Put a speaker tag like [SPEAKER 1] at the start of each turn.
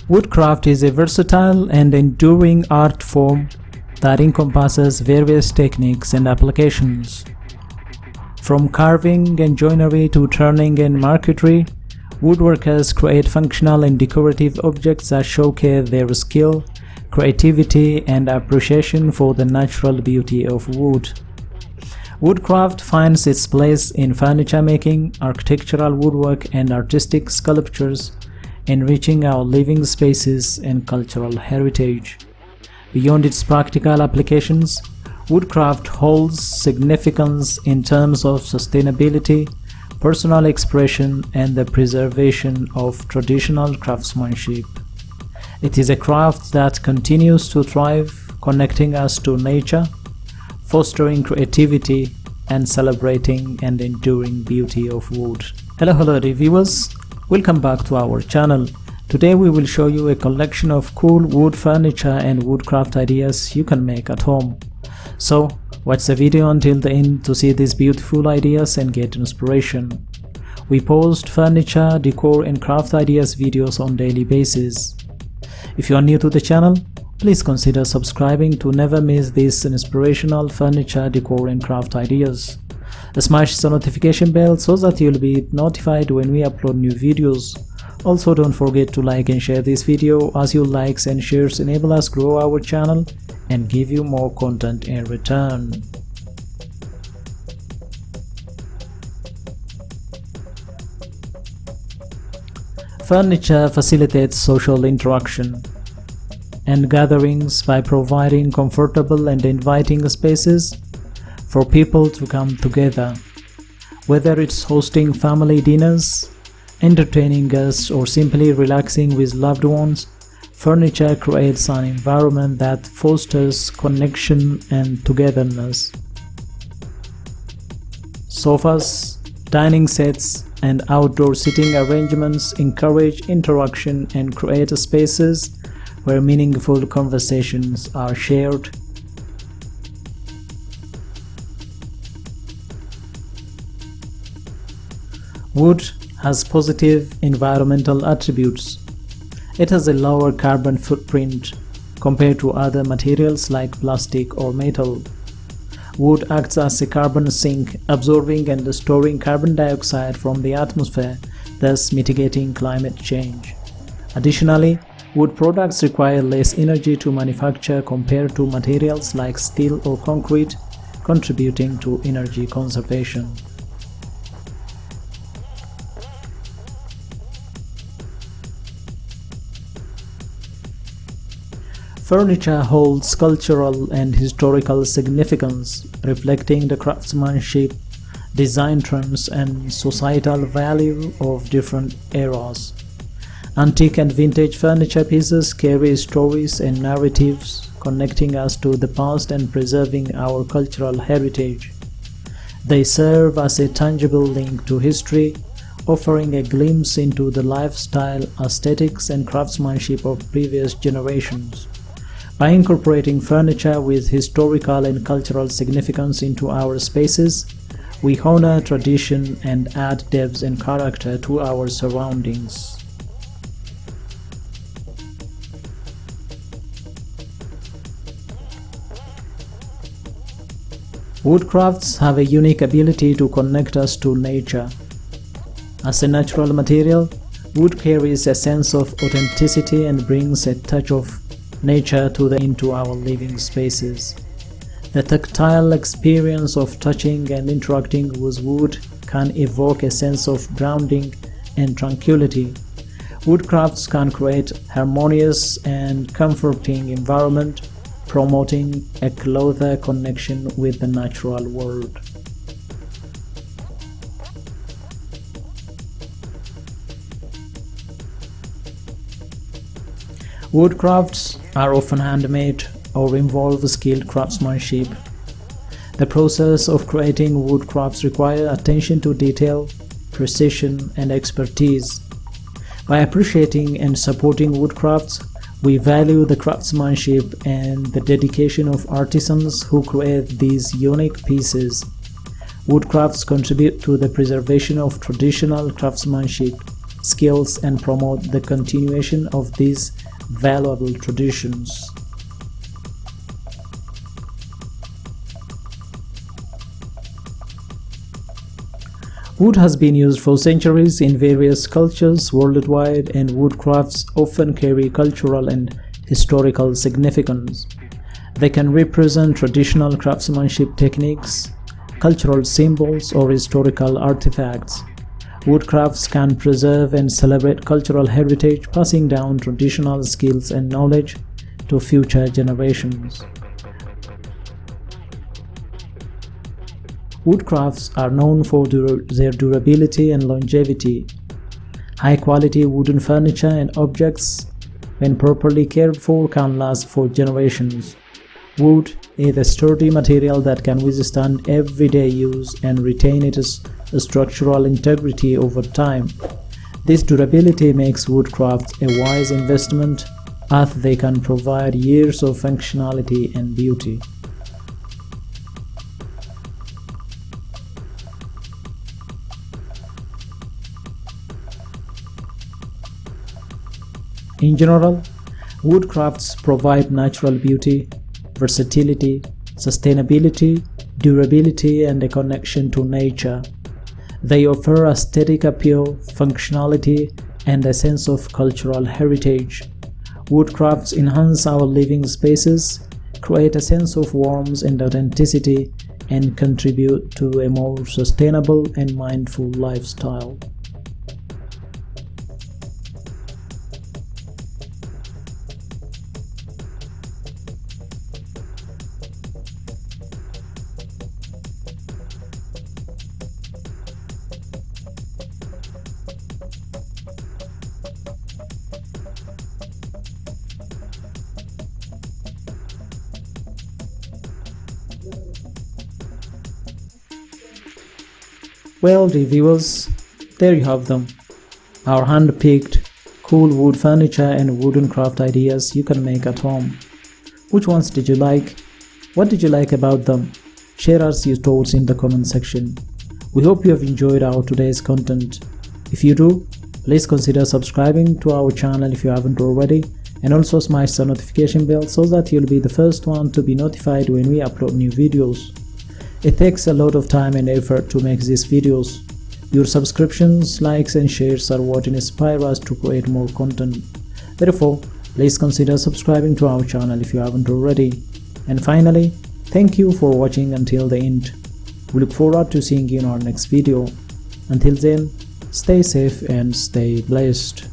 [SPEAKER 1] Woodcraft is a versatile and enduring art form that encompasses various techniques and applications. From carving and joinery to turning and marquetry, woodworkers create functional and decorative objects that showcase their skill, creativity, and appreciation for the natural beauty of wood. Woodcraft finds its place in furniture making, architectural woodwork, and artistic sculptures, enriching our living spaces and cultural heritage. Beyond its practical applications, woodcraft holds significance in terms of sustainability, personal expression, and the preservation of traditional craftsmanship. It is a craft that continues to thrive, connecting us to nature, fostering creativity, and celebrating and enduring beauty of wood. Hello reviewers, welcome back to our channel. Today we will show you a collection of cool wood furniture and woodcraft ideas you can make at home. So watch the video until the end to see these beautiful ideas and get inspiration. We post furniture, decor, and craft ideas videos on daily basis. If you are new to the channel, please consider subscribing to never miss these inspirational furniture, decor, and craft ideas. Smash the notification bell so that you'll be notified when we upload new videos. Also, don't forget to like and share this video, as your likes and shares enable us grow our channel and give you more content in return. Furniture facilitates social interaction and gatherings by providing comfortable and inviting spaces for people to come together. Whether it's hosting family dinners, entertaining guests, or simply relaxing with loved ones, furniture creates an environment that fosters connection and togetherness. Sofas, dining sets, and outdoor seating arrangements encourage interaction and create spaces where meaningful conversations are shared. Wood has positive environmental attributes. It has a lower carbon footprint compared to other materials like plastic or metal. Wood acts as a carbon sink, absorbing and storing carbon dioxide from the atmosphere, thus mitigating climate change. Additionally, wood products require less energy to manufacture compared to materials like steel or concrete, contributing to energy conservation. Furniture holds cultural and historical significance, reflecting the craftsmanship, design trends, and societal value of different eras. Antique and vintage furniture pieces carry stories and narratives, connecting us to the past and preserving our cultural heritage. They serve as a tangible link to history, offering a glimpse into the lifestyle, aesthetics, and craftsmanship of previous generations. By incorporating furniture with historical and cultural significance into our spaces, we honor tradition and add depth and character to our surroundings. Woodcrafts have a unique ability to connect us to nature. As a natural material, wood carries a sense of authenticity and brings a touch of nature into our living spaces. The tactile experience of touching and interacting with wood can evoke a sense of grounding and tranquility. Woodcrafts can create harmonious and comforting environment, promoting a closer connection with the natural world. Woodcrafts are often handmade or involve skilled craftsmanship. The process of creating woodcrafts requires attention to detail, precision, and expertise. By appreciating and supporting woodcrafts, we value the craftsmanship and the dedication of artisans who create these unique pieces. Woodcrafts contribute to the preservation of traditional craftsmanship, skills and promote the continuation of these valuable traditions. Wood has been used for centuries in various cultures worldwide, and wood crafts often carry cultural and historical significance. They can represent traditional craftsmanship techniques, cultural symbols, or historical artifacts. Wood crafts can preserve and celebrate cultural heritage, passing down traditional skills and knowledge to future generations. Wood crafts are known for their durability and longevity. High-quality wooden furniture and objects, when properly cared for, can last for generations. Wood is a sturdy material that can withstand everyday use and retain its structural integrity over time. This durability makes wood crafts a wise investment, as they can provide years of functionality and beauty. In general, wood crafts provide natural beauty, versatility, sustainability, durability, and a connection to nature. They offer aesthetic appeal, functionality, and a sense of cultural heritage. Wood crafts enhance our living spaces, create a sense of warmth and authenticity, and contribute to a more sustainable and mindful lifestyle. Well, reviewers, there you have them. Our hand-picked, cool wood furniture and wooden craft ideas you can make at home. Which ones did you like? What did you like about them? Share us your thoughts in the comment section. We hope you have enjoyed our today's content. If you do, please consider subscribing to our channel if you haven't already, and also smash the notification bell so that you'll be the first one to be notified when we upload new videos. It takes a lot of time and effort to make these videos. Your subscriptions, likes, and shares are what inspire us to create more content. Therefore, please consider subscribing to our channel if you haven't already. And finally, thank you for watching until the end. We look forward to seeing you in our next video. Until then, stay safe and stay blessed.